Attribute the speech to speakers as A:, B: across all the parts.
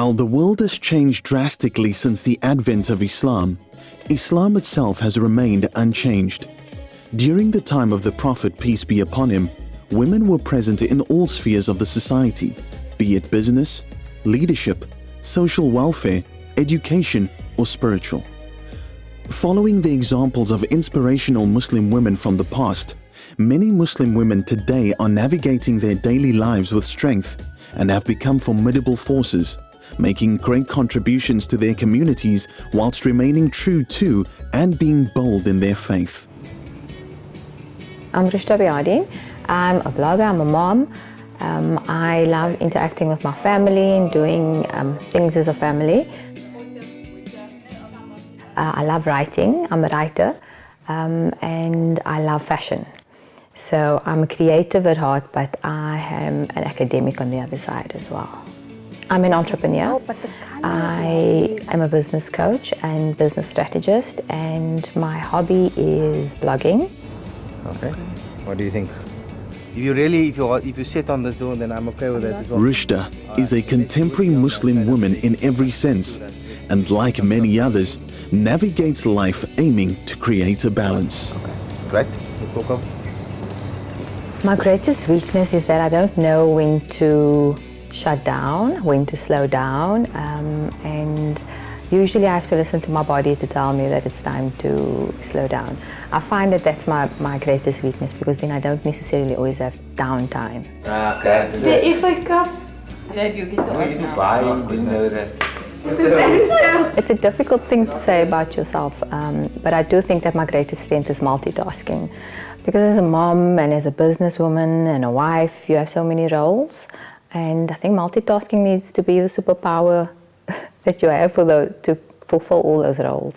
A: While the world has changed drastically since the advent of Islam, Islam itself has remained unchanged. During the time of the Prophet, peace be upon him, women were present in all spheres of the society, be it business, leadership, social welfare, education, or spiritual. Following the examples of inspirational Muslim women from the past, many Muslim women today are navigating their daily lives with strength and have become formidable forces, making great contributions to their communities whilst remaining true to and being bold in their faith.
B: I'm Rushda Biadi. I'm a blogger, I'm a mom. I love interacting with my family and doing things as a family. I love writing, I'm a writer, and I love fashion. So I'm a creative at heart, but I am an academic on the other side as well. I'm an entrepreneur. I am a business coach and business strategist, and my hobby is blogging.
C: Okay. What do you think? If you sit on this door, then I'm okay with that as well.
A: Rushda is a contemporary Muslim woman in every sense, and like many others, navigates life aiming to create a balance.
C: Okay. Great. Let's go.
B: My greatest weakness is that I don't know when to shut down, when to slow down, and usually I have to listen to my body to tell me that it's time to slow down. I find that that's my greatest weakness, because then I don't necessarily always have downtime.
C: Okay.
D: If I come, then you get to
C: Bye. Didn't know that.
B: It's a difficult thing to say about yourself, but I do think that my greatest strength is multitasking. Because as a mom and as a businesswoman and a wife, you have so many roles, and I think multitasking needs to be the superpower that you have to fulfill all those roles.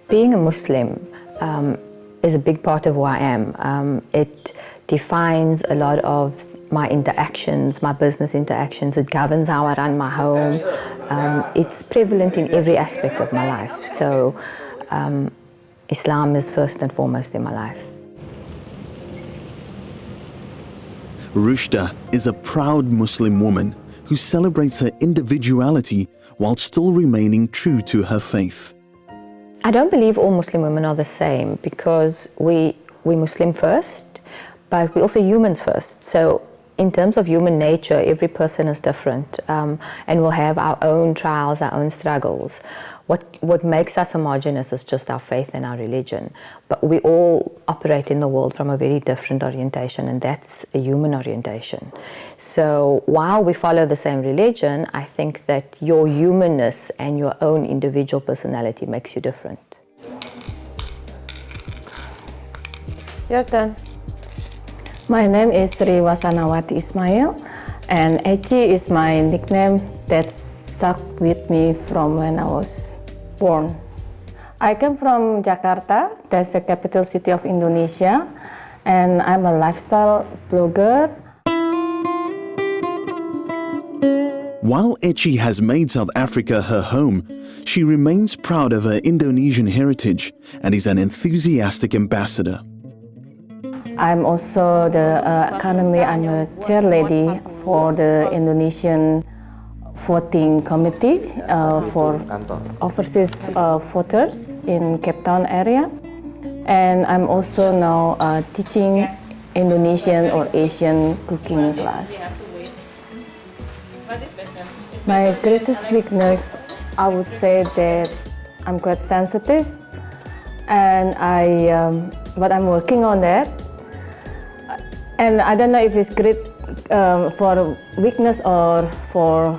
B: Being a Muslim is a big part of who I am. It defines a lot of my interactions, my business interactions. It governs how I run my home. It's prevalent in every aspect of my life. So Islam is first and foremost in my life.
A: Rushda is a proud Muslim woman who celebrates her individuality while still remaining true to her faith.
B: I don't believe all Muslim women are the same, because we Muslim first, but we're also humans first. So in terms of human nature, every person is different, and we'll have our own trials, our own struggles. What makes us homogenous is just our faith and our religion. But we all operate in the world from a very different orientation, and that's a human orientation. So while we follow the same religion, I think that your humanness and your own individual personality makes you different.
D: Your turn.
E: My name is Sri Wasanawati Ismail, and Eci is my nickname that stuck with me from when I was born. I come from Jakarta, that's the capital city of Indonesia, and I'm a lifestyle blogger.
A: While Eci has made South Africa her home, she remains proud of her Indonesian heritage and is an enthusiastic ambassador.
E: I'm also currently I'm a chair lady for the Indonesian voting committee for overseas voters in Cape Town area. And I'm also now teaching Indonesian or Asian cooking class. My greatest weakness, I would say that I'm quite sensitive, and but I'm working on that. And I don't know if it's great for weakness or for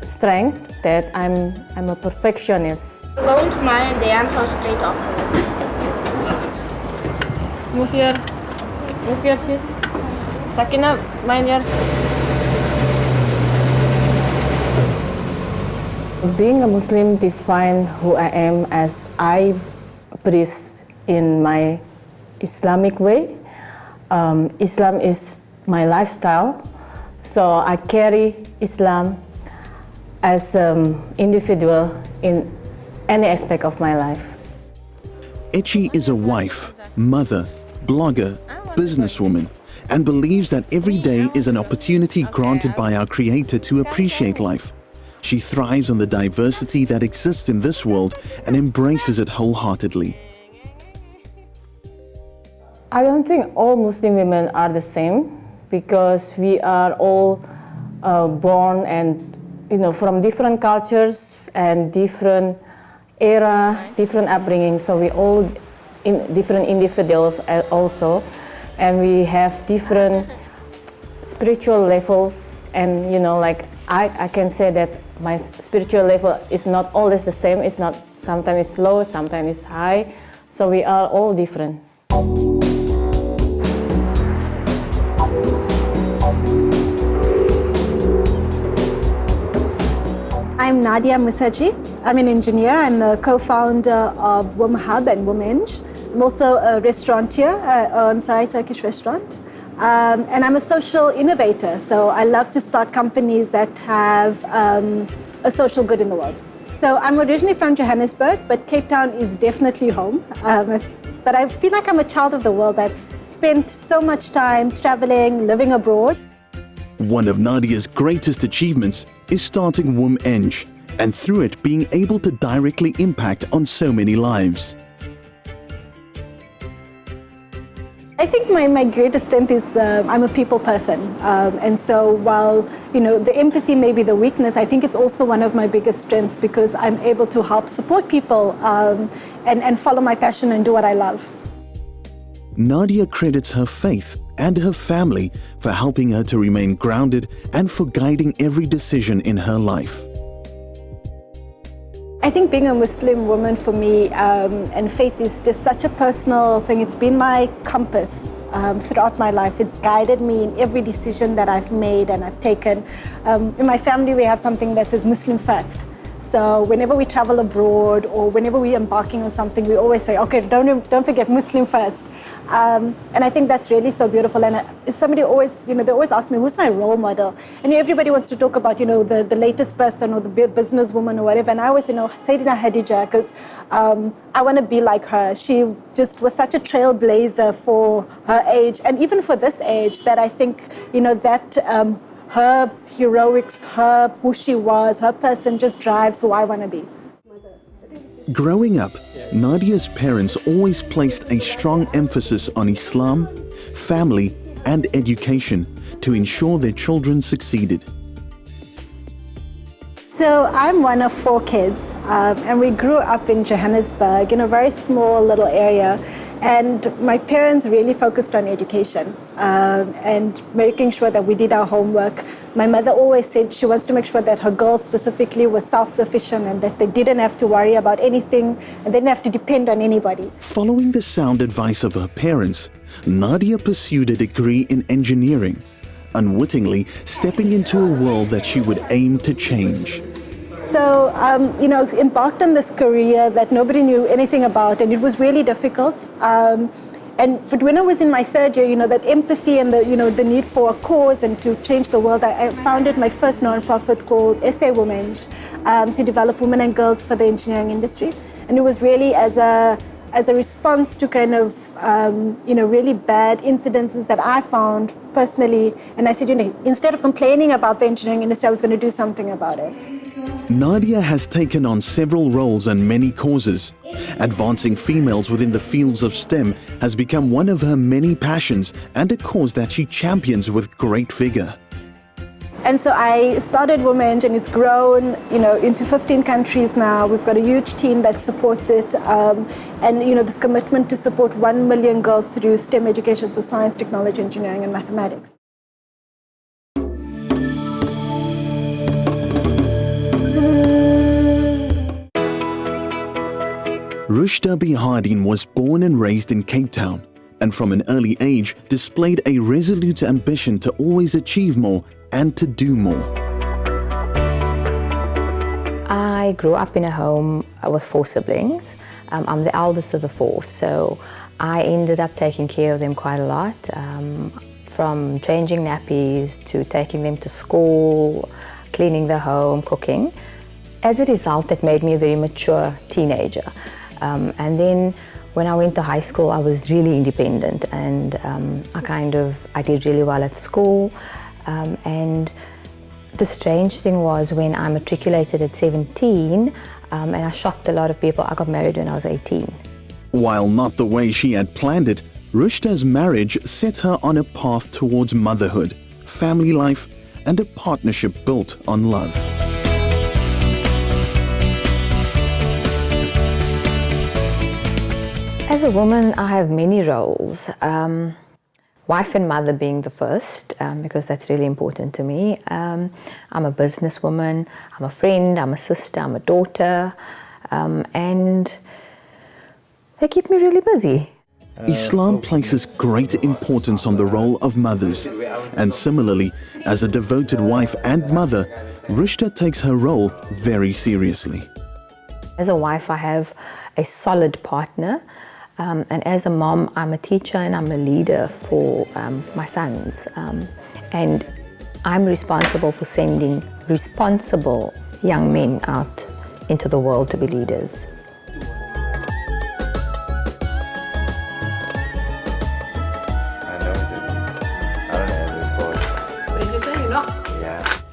E: strength, that I'm a perfectionist.
F: Going to my dance or straight afterwards.
D: Move your shoes. Sakina, mind your.
E: Being a Muslim defines who I am as I breathe in my Islamic way. Islam is my lifestyle, so I carry Islam as an individual in any aspect of my life.
A: Echi is a wife, mother, blogger, businesswoman, and believes that every day is an opportunity granted by our Creator to appreciate life. She thrives on the diversity that exists in this world and embraces it wholeheartedly.
E: I don't think all Muslim women are the same, because we are all born and from different cultures and different era, different upbringing. So we all different individuals also, and we have different spiritual levels. And like I can say that my spiritual level is not always the same. It's not, sometimes it's low, sometimes it's high. So we are all different.
G: I'm Nadia Musaji. I'm an engineer. I'm the co-founder of Women Hub and Womenge. I'm also a restaurateur. I own Turkish restaurant. And I'm a social innovator. So I love to start companies that have a social good in the world. So I'm originally from Johannesburg, but Cape Town is definitely home. But I feel like I'm a child of the world. I've spent so much time traveling, living abroad.
A: One of Nadia's greatest achievements is starting Womenge, and through it being able to directly impact on so many lives.
G: I think my greatest strength is I'm a people person. And so while the empathy may be the weakness, I think it's also one of my biggest strengths, because I'm able to help support people and follow my passion and do what I love.
A: Nadia credits her faith and her family for helping her to remain grounded and for guiding every decision in her life.
G: I think being a Muslim woman for me and faith is just such a personal thing. It's been my compass throughout my life. It's guided me in every decision that I've made and I've taken. In my family, we have something that says Muslim first. So whenever we travel abroad or whenever we're embarking on something, we always say, okay, don't forget Muslim first. And I think that's really so beautiful. And somebody always, they always ask me, who's my role model? And everybody wants to talk about, the latest person or the businesswoman or whatever. And I always, Sayyidina Khadija, because I want to be like her. She just was such a trailblazer for her age, and even for this age, that I think, that her heroics, who she was, her person just drives who I want to be.
A: Growing up, Nadia's parents always placed a strong emphasis on Islam, family, and education to ensure their children succeeded.
G: So I'm one of 4 kids, and we grew up in Johannesburg in a very small little area. And my parents really focused on education and making sure that we did our homework. My mother always said she wants to make sure that her girls specifically were self-sufficient and that they didn't have to worry about anything and they didn't have to depend on anybody.
A: Following the sound advice of her parents, Nadia pursued a degree in engineering, unwittingly stepping into a world that she would aim to change.
G: So, embarked on this career that nobody knew anything about, and it was really difficult. But when I was in my 3rd year, that empathy and the need for a cause and to change the world, I founded my first non-profit called SA Womenge to develop women and girls for the engineering industry. And it was really as a response to kind of, really bad incidences that I found personally. And I said, instead of complaining about the engineering industry, I was going to do something about it.
A: Nadia has taken on several roles and many causes. Advancing females within the fields of STEM has become one of her many passions and a cause that she champions with great vigor.
G: And so I started Womenge, and it's grown, into 15 countries now. We've got a huge team that supports it, and this commitment to support 1 million girls through STEM education, so science, technology, engineering, and mathematics.
A: Rushda Bihardin was born and raised in Cape Town, and from an early age displayed a resolute ambition to always achieve more and to do more.
B: I grew up in a home with 4 siblings. I'm the eldest of the 4, so I ended up taking care of them quite a lot, from changing nappies to taking them to school, cleaning the home, cooking. as a result, that made me a very mature teenager. And then when I went to high school, I was really independent, and I did really well at school. And the strange thing was, when I matriculated at 17, and I shocked a lot of people, I got married when I was 18.
A: While not the way she had planned it, Rushda's marriage set her on a path towards motherhood, family life, and a partnership built on love.
B: As a woman, I have many roles. Wife and mother being the first, because that's really important to me. I'm a businesswoman, I'm a friend, I'm a sister, I'm a daughter, and they keep me really busy.
A: Islam places great importance on the role of mothers, and similarly, as a devoted wife and mother, Rushda takes her role very seriously.
B: As a wife, I have a solid partner, and as a mom, I'm a teacher and I'm a leader for my sons, and I'm responsible for sending responsible young men out into the world to be leaders.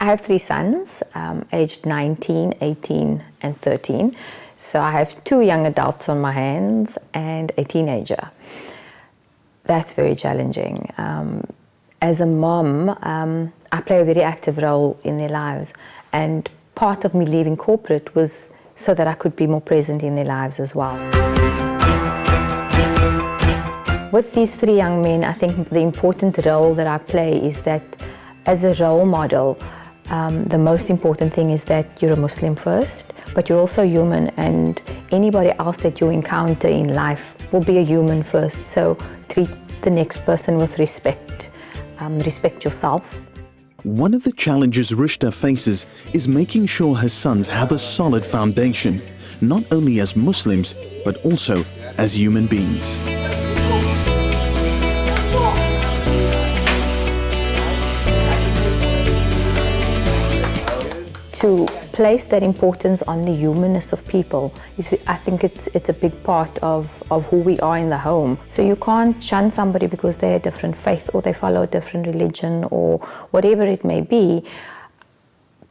B: I have 3 sons, aged 19, 18, and 13. So I have 2 young adults on my hands and a teenager. That's very challenging. As a mom, I play a very active role in their lives, and part of me leaving corporate was so that I could be more present in their lives as well. With these 3 young men, I think the important role that I play is that as a role model, the most important thing is that you're a Muslim first, but you're also human, and anybody else that you encounter in life will be a human first. So treat the next person with respect. Respect yourself.
A: One of the challenges Rushda faces is making sure her sons have a solid foundation, not only as Muslims, but also as human beings.
B: To place that importance on the humanness of people, I think it's a big part of who we are in the home. So you can't shun somebody because they're a different faith or they follow a different religion or whatever it may be.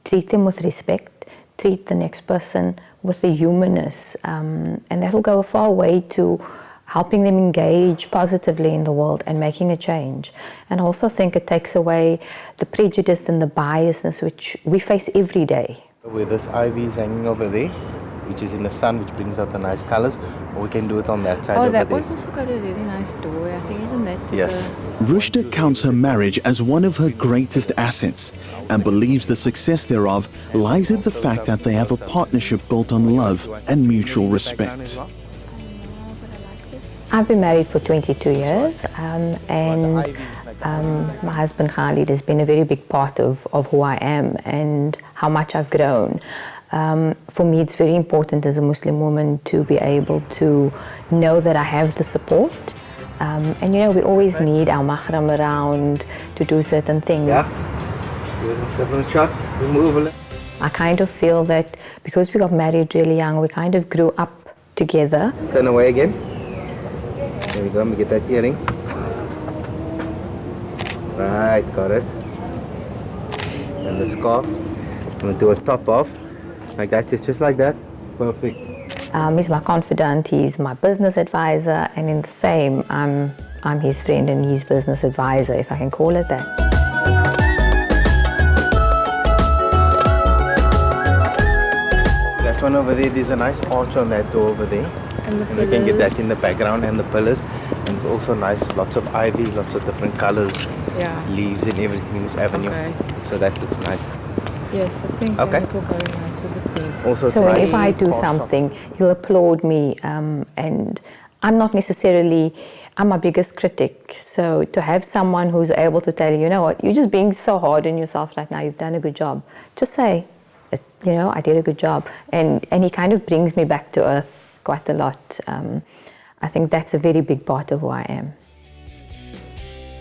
B: Treat them with respect, treat the next person with the humanness, and that will go a far way to helping them engage positively in the world and making a change. And I also think it takes away the prejudice and the biasness which we face every day.
C: Where this ivy is hanging over there, which is in the sun, which brings out the nice colors, or we can do it on that side over there.
H: Oh, that one's also got a really nice doorway, I think, isn't that?
C: Yes.
A: Rushda counts her marriage as one of her greatest assets and believes the success thereof lies in the fact that they have a partnership built on love and mutual respect.
B: I've been married for 22 years, and my husband Khalid has been a very big part of who I am and how much I've grown. For me, it's very important as a Muslim woman to be able to know that I have the support. And you know, we always need our mahram around to do certain things.
C: Yeah. Shot. Move.
B: I kind of feel that because we got married really young, we kind of grew up together.
C: Turn away again. There we go, let me get that earring. Right, got it. And the scarf. I'm going to do a top off. Like that, just like that. Perfect.
B: He's my confidant, he's my business advisor, and in the same, I'm his friend and his business advisor, if I can call it that.
C: That one over there, there's a nice arch on that door over there.
H: And the
C: and you can get that in the background, and the pillars. And it's also nice, lots of ivy, lots of different colors, leaves and everything in this avenue.
H: Okay.
C: So that looks nice.
H: Yes, I think
C: Okay.
H: that will go nice with the pink.
C: Also, it's
B: So
C: nice.
B: if I do something, he'll applaud me, and I'm not necessarily, I'm my biggest critic. So to have someone who's able to tell you, you know what, you're just being so hard on yourself right now, you've done a good job. Just say, you know, I did a good job. And he kind of brings me back to earth quite a lot. I think that's a very big part of who I am.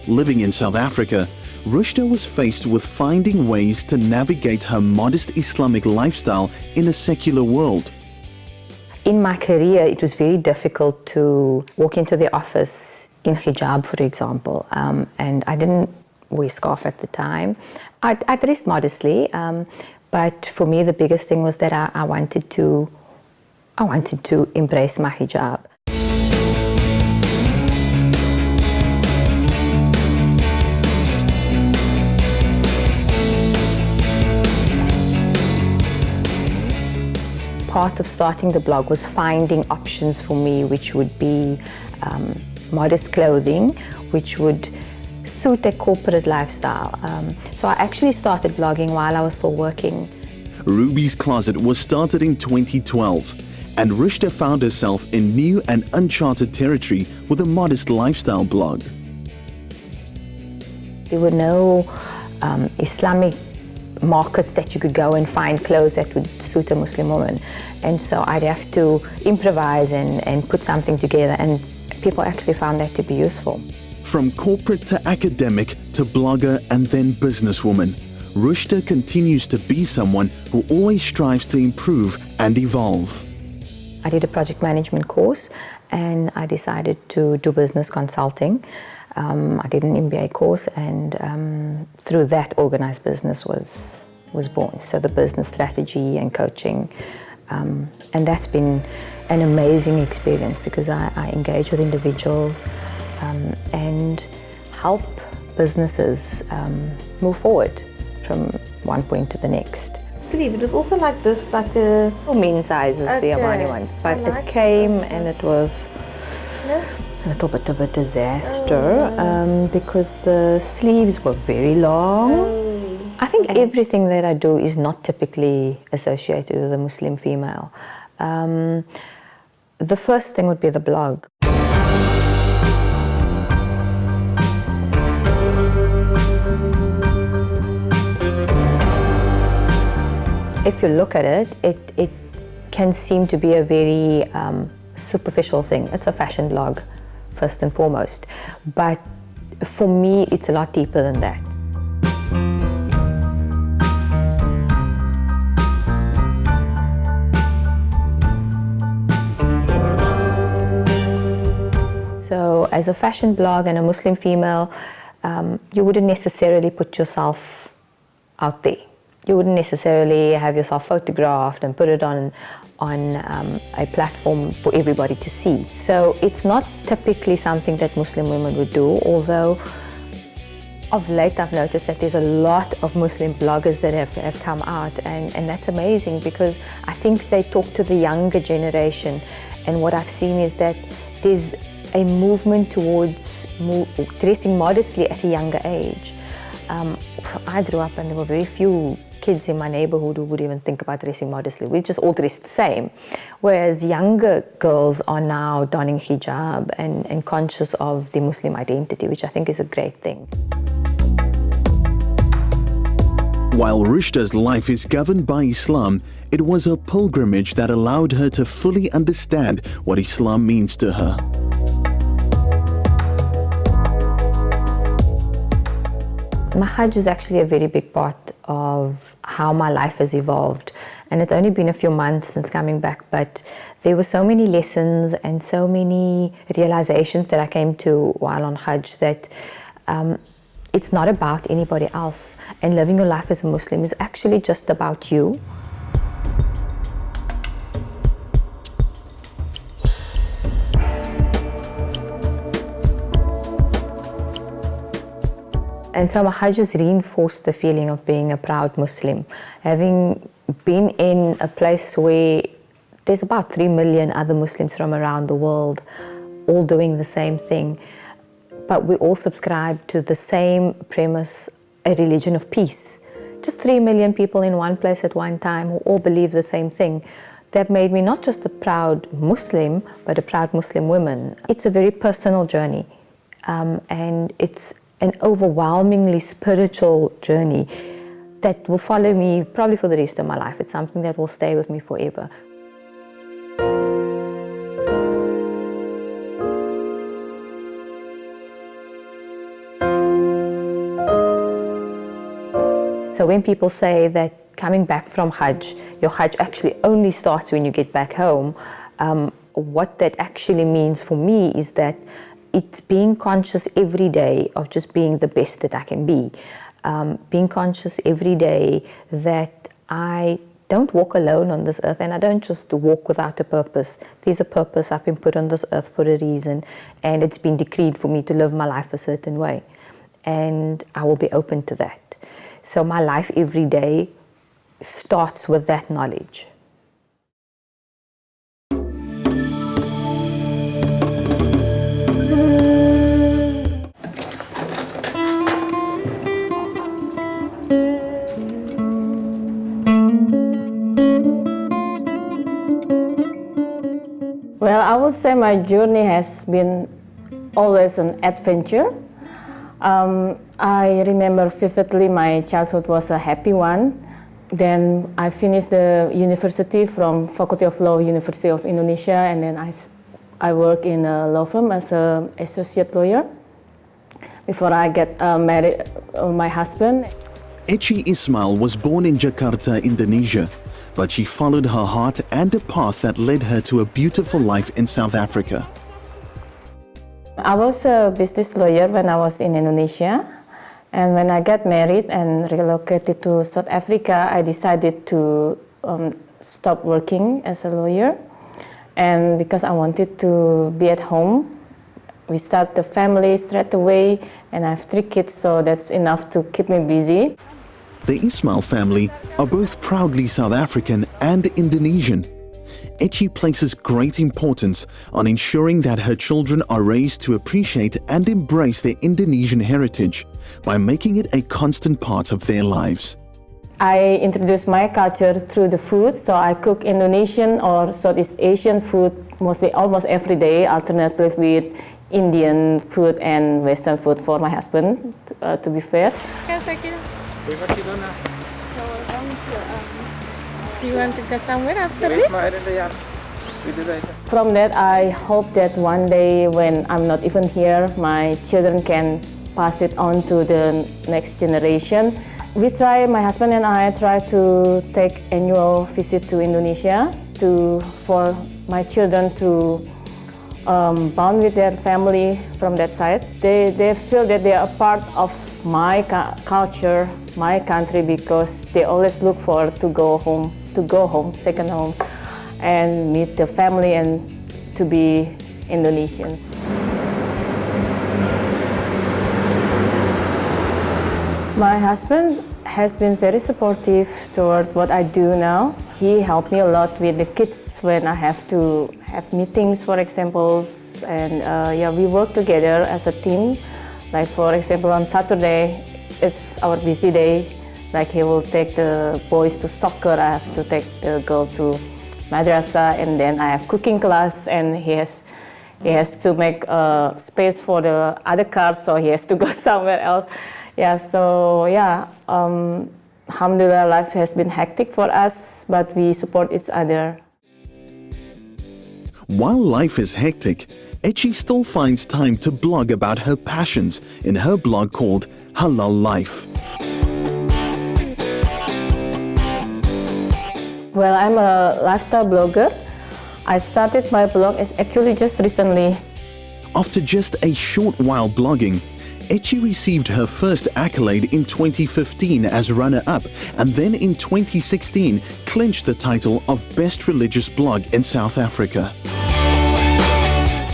A: Living in South Africa, Rushda was faced with finding ways to navigate her modest Islamic lifestyle in a secular world.
B: In my career, it was very difficult to walk into the office in hijab, for example, and I didn't wear scarf at the time. I dressed modestly, but for me the biggest thing was that I wanted to embrace my hijab. Part of starting the blog was finding options for me, which would be modest clothing, which would suit a corporate lifestyle. So I actually started blogging while I was still working.
A: Ruby's Closet was started in 2012, and Rushda found herself in new and uncharted territory with a modest lifestyle blog.
B: There were no Islamic markets that you could go and find clothes that would suit a Muslim woman, and so I'd have to improvise and put something together, and people actually found that to be useful.
A: From corporate to academic to blogger and then businesswoman, Rushda continues to be someone who always strives to improve and evolve.
B: I did a project management course and I decided to do business consulting. I did an MBA course, and through that organized business was born. So the business strategy and coaching, and that's been an amazing experience because I engage with individuals and help businesses move forward from one point to the next.
D: Sleeve, it was also like this, like the
B: Mean sizes, the Omani ones, but it came and it was a little bit of a disaster because the sleeves were very long. I think everything that I do is not typically associated with a Muslim female. The first thing would be the blog. If you look at it, it can seem to be a very superficial thing. It's a fashion blog, first and foremost. But for me, it's a lot deeper than that. So as a fashion blog and a Muslim female, you wouldn't necessarily put yourself out there. You wouldn't necessarily have yourself photographed and put it on a platform for everybody to see. So it's not typically something that Muslim women would do, although of late I've noticed that there's a lot of Muslim bloggers that have come out, and that's amazing because I think they talk to the younger generation, and what I've seen is that there's a movement towards dressing modestly at a younger age. I grew up and there were very few kids in my neighborhood who would even think about dressing modestly. We just all dressed the same. Whereas younger girls are now donning hijab and conscious of the Muslim identity, which I think is a great thing.
A: While Rushda's life is governed by Islam, it was a pilgrimage that allowed her to fully understand what Islam means to her.
B: My Hajj is actually a very big part of how my life has evolved, and it's only been a few months since coming back, but there were so many lessons and so many realizations that I came to while on Hajj that it's not about anybody else, and living your life as a Muslim is actually just about you. And so my Hajj has reinforced the feeling of being a proud Muslim. Having been in a place where there's about 3 million other Muslims from around the world, all doing the same thing, but we all subscribe to the same premise, a religion of peace. Just 3 million people in one place at one time who all believe the same thing. That made me not just a proud Muslim, but a proud Muslim woman. It's a very personal journey, and it's an overwhelmingly spiritual journey that will follow me probably for the rest of my life. It's something that will stay with me forever. So when people say that coming back from Hajj, your Hajj actually only starts when you get back home, what that actually means for me is that it's being conscious every day of just being the best that I can be. Being conscious every day that I don't walk alone on this earth, and I don't just walk without a purpose. There's a purpose. I've been put on this earth for a reason, and it's been decreed for me to live my life a certain way, and I will be open to that. So my life every day starts with that knowledge.
E: Well, I would say my journey has been always an adventure. I remember vividly my childhood was a happy one. Then I finished the university from Faculty of Law, University of Indonesia, and then I work in a law firm as an associate lawyer before I get married my husband.
A: Eci Ismail was born in Jakarta, Indonesia, but she followed her heart and a path that led her to a beautiful life in South Africa.
E: I was a business lawyer when I was in Indonesia, and when I got married and relocated to South Africa, I decided to stop working as a lawyer, and because I wanted to be at home. We start the family straight away, and I have 3 kids, so that's enough to keep me busy.
A: The Ismail family are both proudly South African and Indonesian. Eci places great importance on ensuring that her children are raised to appreciate and embrace their Indonesian heritage by making it a constant part of their lives.
E: I introduce my culture through the food, so I cook Indonesian or Southeast Asian food almost every day, alternately with Indian food and Western food for my husband, to be fair.
F: So do you want to go somewhere after this?
E: From that, I hope that one day when I'm not even here, my children can pass it on to the next generation. My husband and I try to take annual visit to Indonesia for my children to bond with their family from that side. They feel that they are a part of my culture, my country, because they always look forward to go home, second home, and meet the family and to be Indonesians. My husband has been very supportive toward what I do now. He helped me a lot with the kids when I have to have meetings, for example, and we work together as a team. Like for example, on Saturday, it's our busy day. Like he will take the boys to soccer, I have to take the girl to madrasa, and then I have cooking class, and he has to make space for the other cars, so he has to go somewhere else. Alhamdulillah, life has been hectic for us, but we support each other.
A: While life is hectic, Eci still finds time to blog about her passions in her blog called Halal Life.
E: Well, I'm a lifestyle blogger. I started my blog actually just recently.
A: After just a short while blogging, Eci received her first accolade in 2015 as runner-up, and then in 2016 clinched the title of Best Religious Blog in South Africa.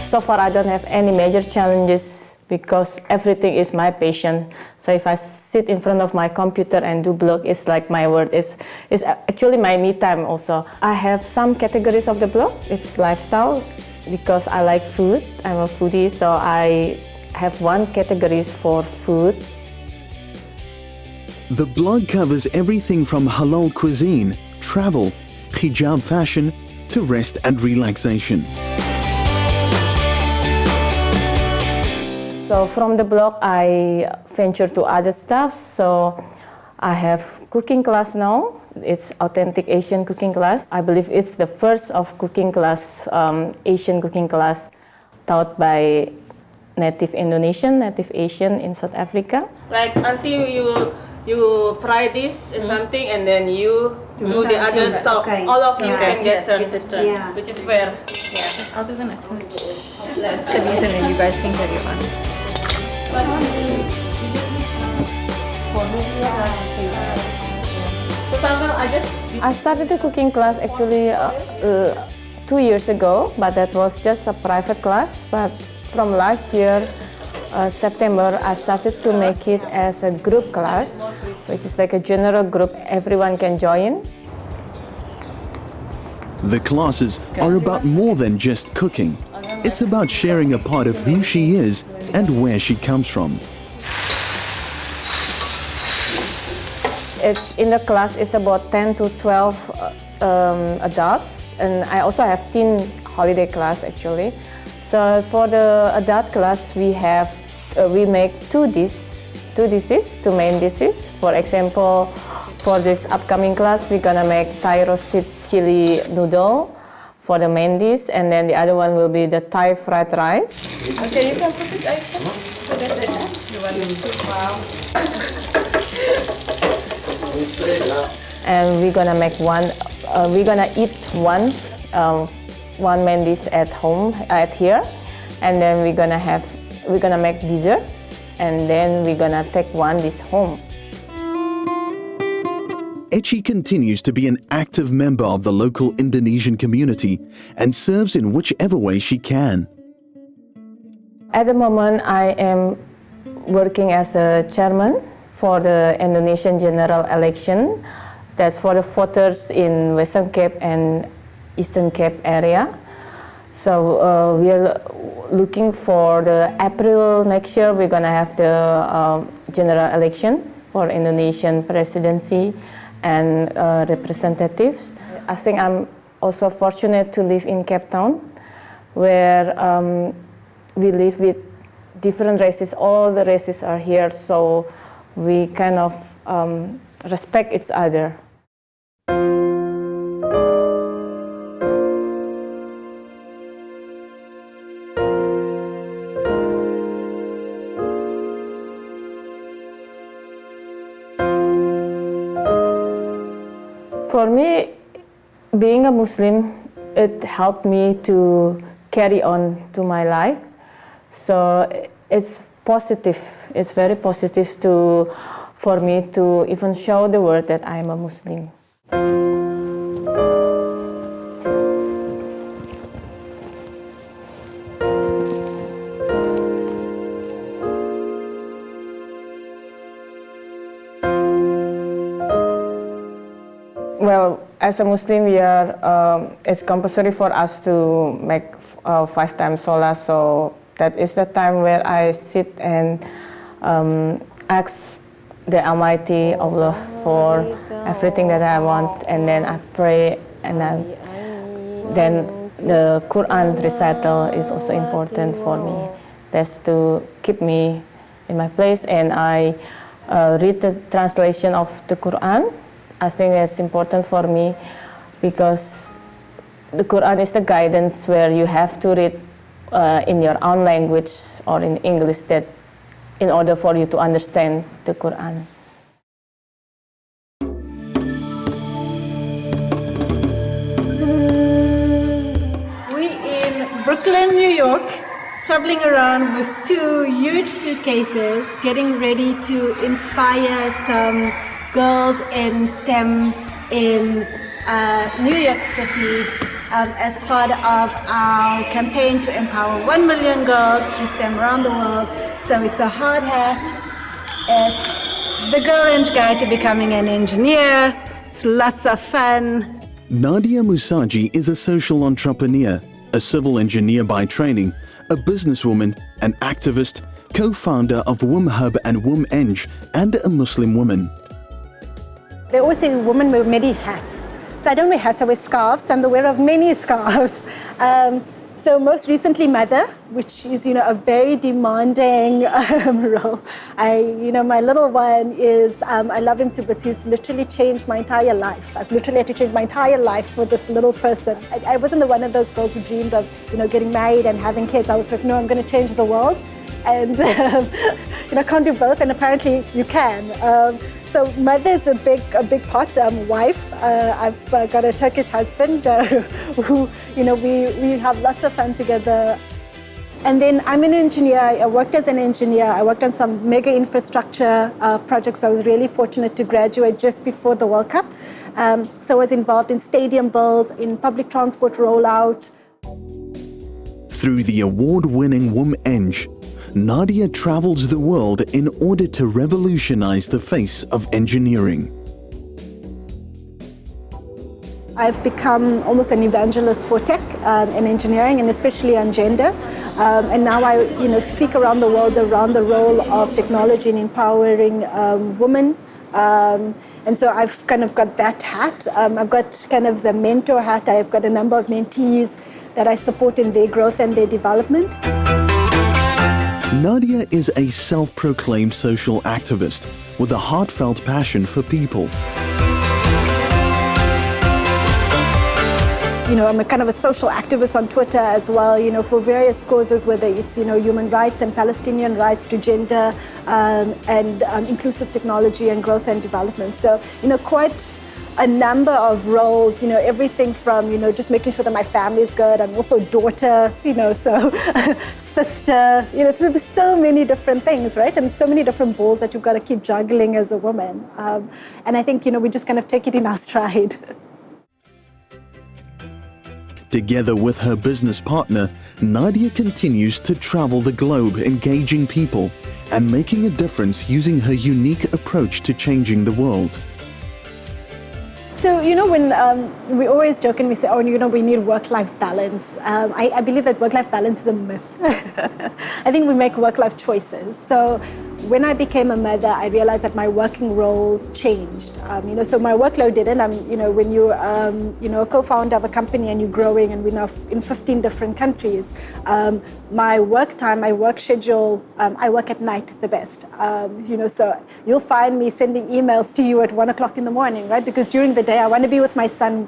E: So far, I don't have any major challenges because everything is my passion. So if I sit in front of my computer and do blog, it's like my word. It's actually my me time also. I have some categories of the blog. It's lifestyle because I like food. I'm a foodie, so I have one category for food.
A: The blog covers everything from halal cuisine, travel, hijab fashion, to rest and relaxation.
E: So from the blog, I venture to other stuff. So I have cooking class now. It's authentic Asian cooking class. I believe it's the first of cooking class, Asian cooking class taught by native Indonesian, native Asian in South Africa.
F: Like until you fry this and something, and then you do the other, so all of you can get the turn, which is fair.
H: Yeah, I'll do the next one. Chilies, and then you guys can carry on.
E: I started the cooking class actually 2 years ago, but that was just a private class. But from last year, September, I started to make it as a group class, which is like a general group everyone can join.
A: The classes are about more than just cooking. It's about sharing a part of who she is and where she comes from.
E: It's in the class, it's about 10 to 12 adults, and I also have teen holiday class actually. So for the adult class, we make two dishes, two main dishes. For example, for this upcoming class, we're gonna make Thai roasted chili noodle for the main dish, and then the other one will be the Thai fried rice.
F: Okay, you can put it like that. You want to wow.
E: And we're gonna make we're gonna eat one main dish at home, here, and then we're gonna make desserts, and then we're gonna take one dish home.
A: Eci continues to be an active member of the local Indonesian community and serves in whichever way she can.
E: At the moment, I am working as a chairman for the Indonesian general election. That's for the voters in Western Cape and Eastern Cape area. So we are looking for the April next year. We're gonna have the general election for Indonesian presidency and representatives. I think I'm also fortunate to live in Cape Town, where we live with different races. All the races are here, so we kind of respect each other. For me, being a Muslim, it helped me to carry on to my life. So it's positive. It's very positive for me to even show the world that I'm a Muslim. Well, as a Muslim, it's compulsory for us to make 5 times Salah. So that is the time where I sit and ask the Almighty Allah for everything that I want, and then I pray, and then the Quran recital is also important for me. That's to keep me in my place, and I read the translation of the Quran. I think it's important for me because the Quran is the guidance where you have to read in your own language or in English, that in order for you to understand the Quran.
G: We in Brooklyn, New York, traveling around with 2 huge suitcases, getting ready to inspire some girls in STEM in New York City as part of our campaign to empower 1 million girls through STEM around the world. So it's a hard hat, it's the girl and guide to becoming an engineer, it's lots of fun.
A: Nadia Musaji is a social entrepreneur, a civil engineer by training, a businesswoman, an activist, co-founder of WomHub and WomEng, and a Muslim woman.
G: They always say women wear many hats. So I don't wear hats, I wear scarves. I'm the wearer of many scarves. So most recently mother, which is, a very demanding role. My little one is, I love him to bits. He's literally changed my entire life. I've literally had to change my entire life for this little person. I wasn't one of those girls who dreamed of, getting married and having kids. I was like, no, I'm going to change the world. and can't do both, and apparently you can. So mother is a big part. Wife, I've got a Turkish husband who, we have lots of fun together. And then I'm an engineer. I worked as an engineer. I worked on some mega infrastructure projects. I was really fortunate to graduate just before the World Cup. So I was involved in stadium builds, in public transport rollout.
A: Through the award-winning Eng, Nadia travels the world in order to revolutionize the face of engineering.
G: I've become almost an evangelist for tech and engineering, and especially on gender. And now I, speak around the world around the role of technology in empowering women. And so I've kind of got that hat. I've got kind of the mentor hat. I've got a number of mentees that I support in their growth and their development.
A: Nadia is a self-proclaimed social activist with a heartfelt passion for people.
G: I'm a kind of a social activist on Twitter as well, for various causes, whether it's, human rights and Palestinian rights to gender and inclusive technology and growth and development. So, quite a number of roles, everything from, just making sure that my family is good. I'm also a daughter, so sister, so there's so many different things, right? And so many different balls that you've got to keep juggling as a woman. And I think, we just kind of take it in our stride.
A: Together with her business partner, Nadia continues to travel the globe engaging people and making a difference using her unique approach to changing the world.
G: So, when we always joke and we say, we need work-life balance. I believe that work-life balance is a myth. I think we make work-life choices. So when I became a mother, I realized that my working role changed. So my workload didn't. When you're, a co-founder of a company and you're growing, and we're now in 15 different countries, my work time, my work schedule, I work at night the best. So you'll find me sending emails to you at 1 o'clock in the morning, right? Because during the day, I want to be with my son.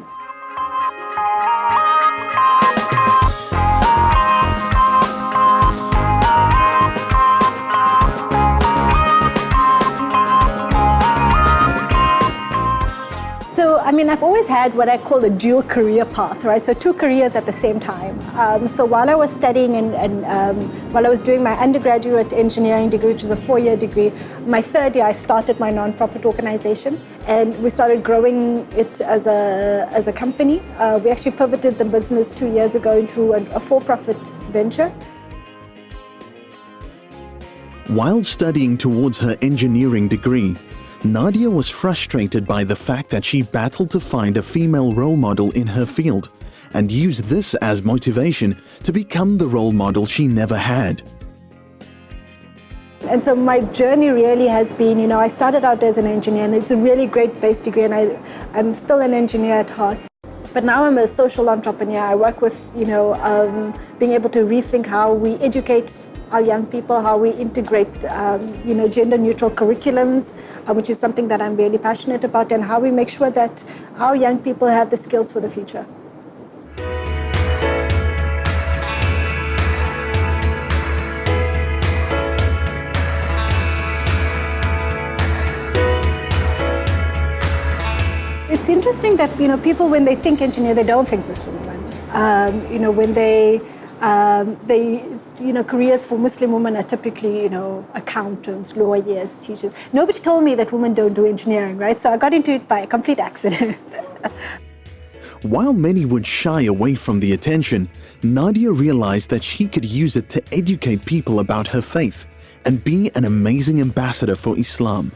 G: So, I've always had what I call a dual career path, right? So 2 careers at the same time. So while I was studying and while I was doing my undergraduate engineering degree, which is a 4-year degree, my 3rd year I started my nonprofit organization, and we started growing it as a company. We actually pivoted the business 2 years ago into a for-profit venture.
A: While studying towards her engineering degree, Nadia was frustrated by the fact that she battled to find a female role model in her field and used this as motivation to become the role model she never had.
G: And so my journey really has been, I started out as an engineer, and it's a really great base degree, and I'm still an engineer at heart. But now I'm a social entrepreneur. I work with, being able to rethink how we educate our young people, how we integrate, gender-neutral curriculums, which is something that I'm really passionate about, and how we make sure that our young people have the skills for the future. It's interesting that, people, when they think engineer, they don't think Muslim women. When they careers for Muslim women are typically, accountants, lawyers, teachers. Nobody told me that women don't do engineering, right? So I got into it by a complete accident.
A: While many would shy away from the attention, Nadia realized that she could use it to educate people about her faith and be an amazing ambassador for Islam.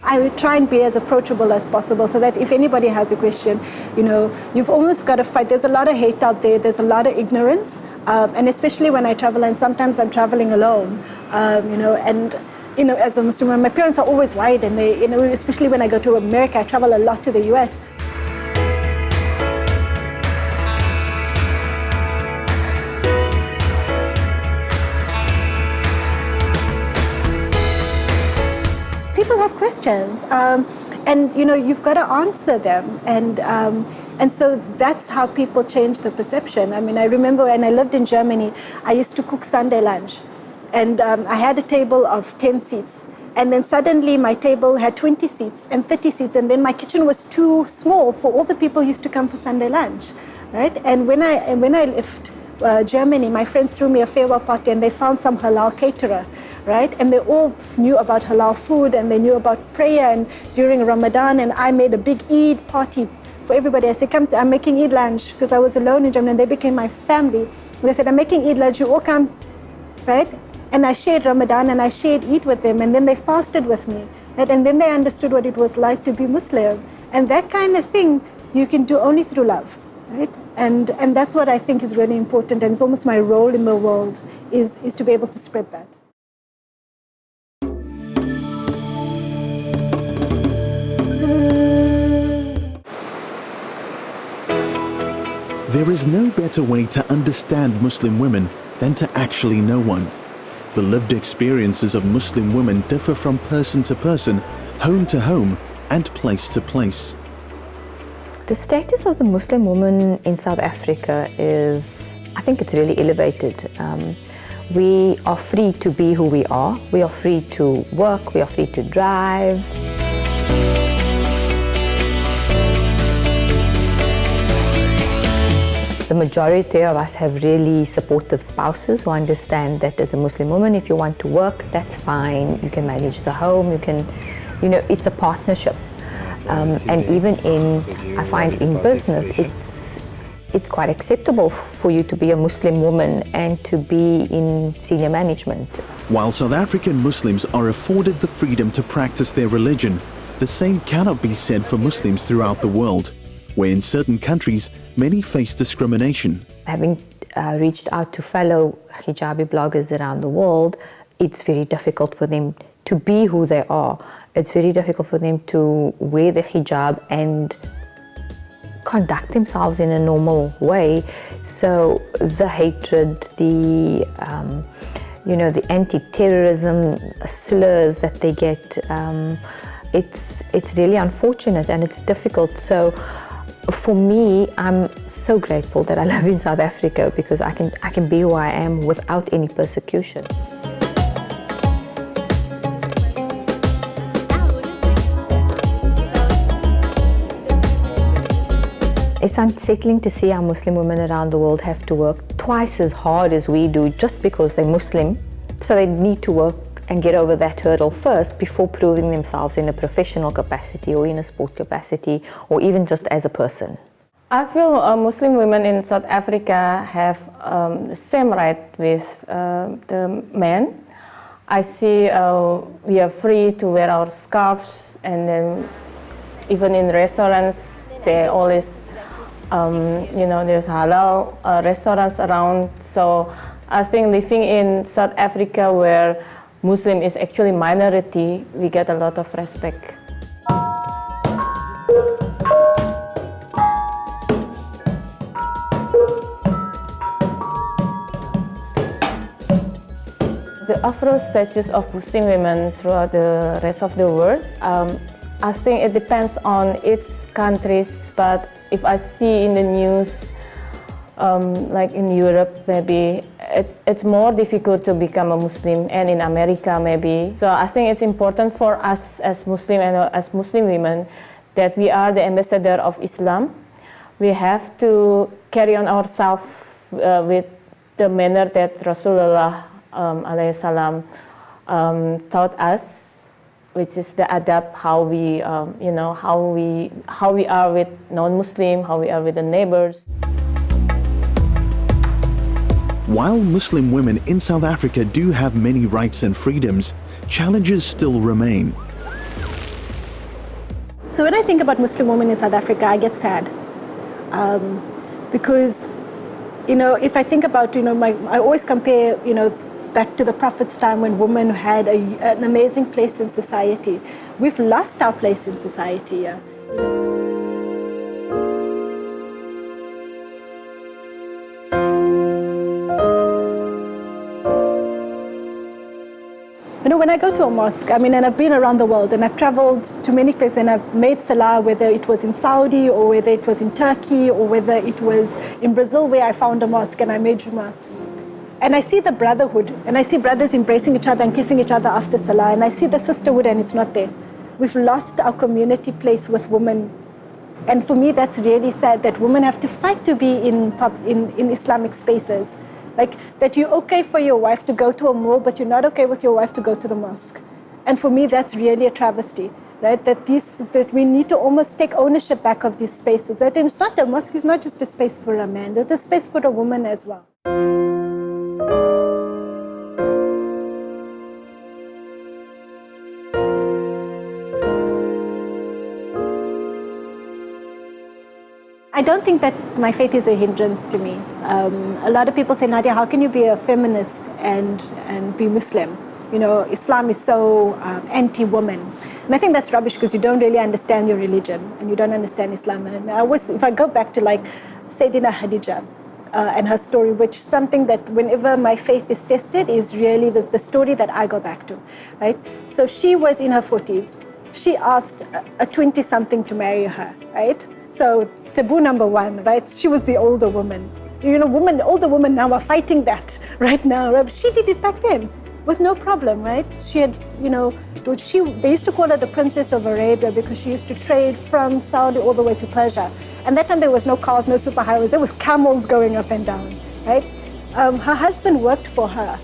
G: I would try and be as approachable as possible, so that if anybody has a question, you've almost got to fight. There's a lot of hate out there. There's a lot of ignorance. And especially when I travel, and sometimes I'm traveling alone, as a Muslim, my parents are always worried, and they, especially when I go to America, I travel a lot to the US. People have questions, and you've got to answer them, and so that's how people change the perception. I remember when I lived in Germany, I used to cook Sunday lunch, And I had a table of 10 seats. And then suddenly my table had 20 seats and 30 seats. And then my kitchen was too small for all the people who used to come for Sunday lunch, right? And when I left Germany, my friends threw me a farewell party and they found some halal caterer, right? And they all knew about halal food and they knew about prayer and during Ramadan, and I made a big Eid party for everybody. I said, I'm making Eid lunch, because I was alone in Germany and they became my family. And I said, I'm making Eid lunch, you all come, right? And I shared Ramadan and I shared Eid with them, and then they fasted with me, right? And then they understood what it was like to be Muslim. And that kind of thing you can do only through love, right? And that's what I think is really important, and it's almost my role in the world is to be able to spread that.
A: There is no better way to understand Muslim women than to actually know one. The lived experiences of Muslim women differ from person to person, home to home, and place to place.
B: The status of the Muslim woman in South Africa is, I think it's really elevated. We are free to be who we are. We are free to work. We are free to drive. The majority of us have really supportive spouses who understand that as a Muslim woman, if you want to work, that's fine. You can manage the home, it's a partnership. And even I find in business, it's quite acceptable for you to be a Muslim woman and to be in senior management.
A: While South African Muslims are afforded the freedom to practice their religion, the same cannot be said for Muslims throughout the world, where in certain countries, many face discrimination.
B: Having reached out to fellow hijabi bloggers around the world, it's very difficult for them to be who they are. It's very difficult for them to wear the hijab and conduct themselves in a normal way. So the hatred, the anti-terrorism slurs that they get, it's really unfortunate and it's difficult. So for me, I'm so grateful that I live in South Africa, because I can be who I am without any persecution. It's unsettling to see how Muslim women around the world have to work twice as hard as we do just because they're Muslim. So they need to work and get over that hurdle first before proving themselves in a professional capacity or in a sport capacity or even just as a person.
E: I feel Muslim women in South Africa have the same right with the men. I see we are free to wear our scarves, and then even in restaurants, they always, there's halal restaurants around. So I think living in South Africa, where Muslim is actually minority, we get a lot of respect. The overall status of Muslim women throughout the rest of the world, I think it depends on its countries, but if I see in the news, like in Europe, maybe it's more difficult to become a Muslim, and in America maybe. So I think it's important for us as Muslim and as Muslim women that we are the ambassador of Islam. We have to carry on ourselves with the manner that Rasulullah alayhi salam taught us, which is the adab, how we are with non-Muslim, how we are with the neighbors.
A: While Muslim women in South Africa do have many rights and freedoms, challenges still remain.
G: So when I think about Muslim women in South Africa, I get sad. Because, if I think about, I always compare, back to the Prophet's time when women had an amazing place in society. We've lost our place in society. Yeah. When I go to a mosque, and I've been around the world and I've traveled to many places and I've made salah, whether it was in Saudi or whether it was in Turkey or whether it was in Brazil where I found a mosque and I made Jummah. And I see the brotherhood, and I see brothers embracing each other and kissing each other after Salah, and I see the sisterhood, and it's not there. We've lost our community place with women. And for me, that's really sad that women have to fight to be in Islamic spaces. Like that you're okay for your wife to go to a mall, but you're not okay with your wife to go to the mosque. And for me, that's really a travesty, right? That we need to almost take ownership back of these spaces. That it's not a mosque, it's not just a space for a man, it's a space for a woman as well. I don't think that my faith is a hindrance to me. A lot of people say, Nadia, how can you be a feminist and be Muslim? You know, Islam is so anti-woman. And I think that's rubbish because you don't really understand your religion and you don't understand Islam. And if I go back to like Sayyidina Khadija and her story, which is something that whenever my faith is tested is really the story that I go back to, right? So she was in her 40s. She asked a 20-something to marry her, right? So taboo number one, right? She was the older woman. You know, older women now are fighting that right now. She did it back then with no problem, right? She had, you know, they used to call her the Princess of Arabia because she used to trade from Saudi all the way to Persia. And that time there was no cars, no superhighways, there was camels going up and down, right? Her husband worked for her,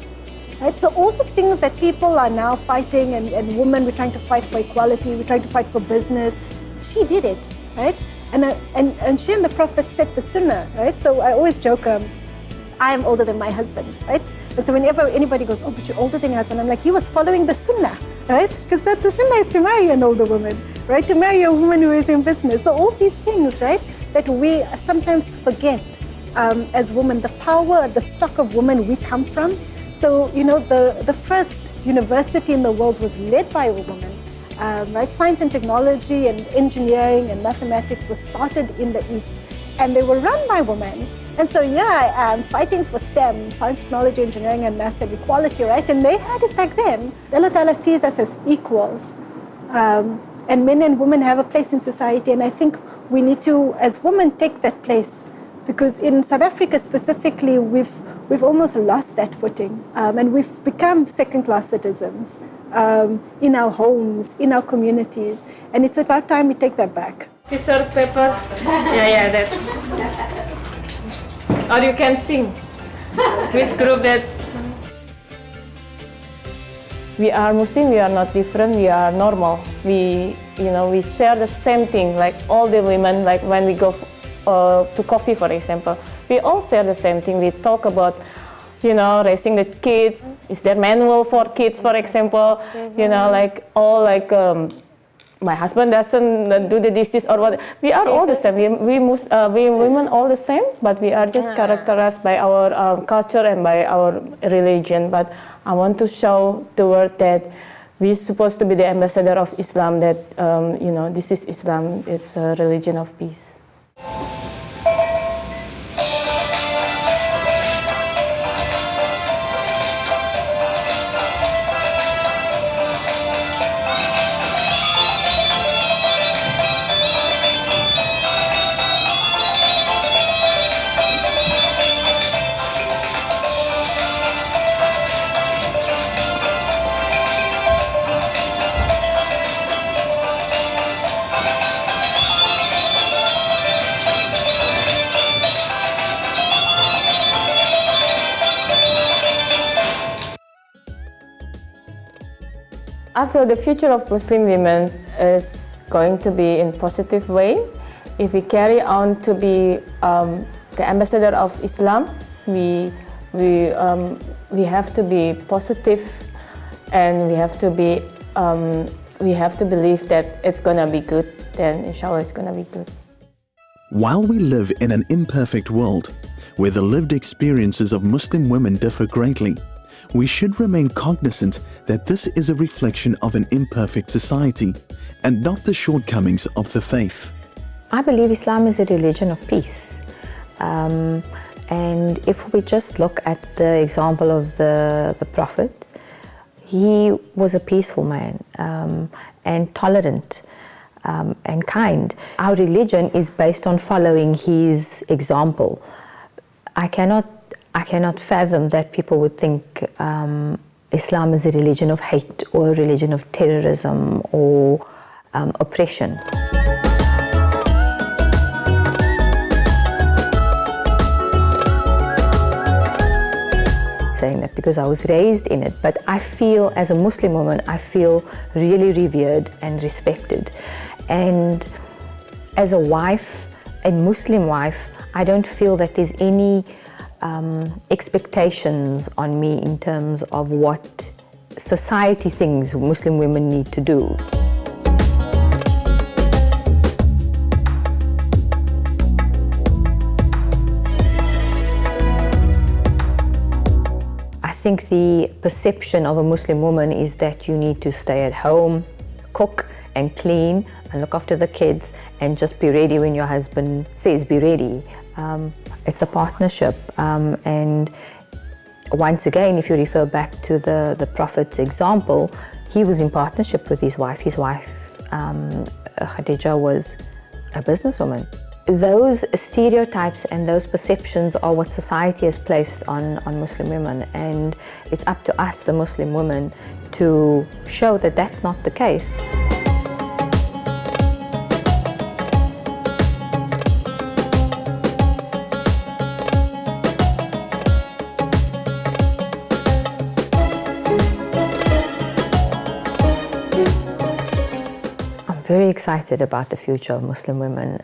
G: right? So all the things that people are now fighting and women, we're trying to fight for equality, we're trying to fight for business, she did it, right? And she and the Prophet set the sunnah, right? So I always joke, I am older than my husband, right? And so whenever anybody goes, oh, but you're older than your husband, I'm like, he was following the sunnah, right? Because the sunnah is to marry an older woman, right? To marry a woman who is in business. So all these things, right, that we sometimes forget as women, the power, the stock of women we come from. So, you know, the first university in the world was led by a woman. Right? Science and technology and engineering and mathematics was started in the East and they were run by women. And so here I am fighting for STEM, science, technology, engineering and maths and equality, right? And they had it back then. Allah Ta'ala sees us as equals. And men and women have a place in society, and I think we need to, as women, take that place. Because in South Africa specifically, we've almost lost that footing, and we've become second-class citizens in our homes, in our communities, and it's about time we take that back.
F: Scissor, paper, yeah, that. Or you can sing. Which group that?
I: We are Muslim, we are not different, we are normal. We share the same thing, like all the women, like when we go to coffee, for example, we all share the same thing. We talk about, raising the kids. Is there manual for kids, for example? My husband doesn't do the dishes or what. We are all the same. We women all the same, but we are just characterized by our culture and by our religion. But I want to show the world that we're supposed to be the ambassador of Islam. That this is Islam. It's a religion of peace. I feel the future of Muslim women is going to be in a positive way. If we carry on to be the ambassador of Islam, we have to be positive, and we have to believe that it's gonna be good. Then inshallah it's gonna be good.
A: While we live in an imperfect world, where the lived experiences of Muslim women differ greatly, we should remain cognizant that this is a reflection of an imperfect society and not the shortcomings of the faith.
B: I believe Islam is a religion of peace. And if we just look at the example of the Prophet, he was a peaceful man and tolerant and kind. Our religion is based on following his example. I cannot I cannot fathom that people would think Islam is a religion of hate or a religion of terrorism or oppression. Saying that because I was raised in it, but I feel as a Muslim woman, I feel really revered and respected. And as a wife, a Muslim wife, I don't feel that there's any expectations on me in terms of what society thinks Muslim women need to do. I think the perception of a Muslim woman is that you need to stay at home, cook and clean and look after the kids and just be ready when your husband says be ready. It's a partnership, and once again, if you refer back to the Prophet's example, he was in partnership with his wife. His wife, Khadija, was a businesswoman. Those stereotypes and those perceptions are what society has placed on Muslim women, and it's up to us, the Muslim women, to show that that's not the case. Very excited about the future of Muslim women.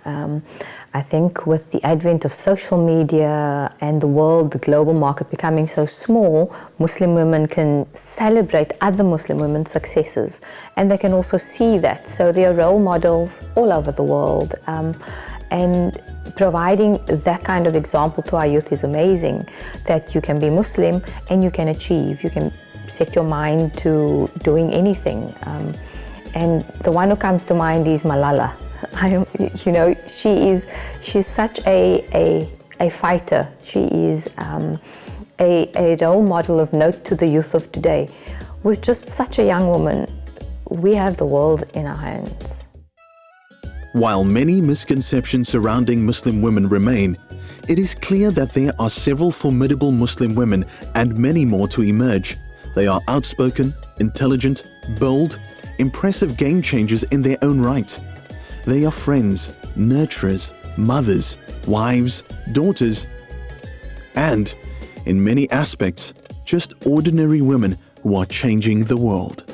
B: I think with the advent of social media and the world, the global market becoming so small, Muslim women can celebrate other Muslim women's successes, and they can also see that. So there are role models all over the world, and providing that kind of example to our youth is amazing, that you can be Muslim and you can achieve, you can set your mind to doing anything. And the one who comes to mind is Malala. She's such a fighter. She is a role model of note to the youth of today. With just such a young woman, we have the world in our hands.
A: While many misconceptions surrounding Muslim women remain, it is clear that there are several formidable Muslim women and many more to emerge. They are outspoken, intelligent, bold, impressive game changers in their own right. They are friends, nurturers, mothers, wives, daughters, and, in many aspects, just ordinary women who are changing the world.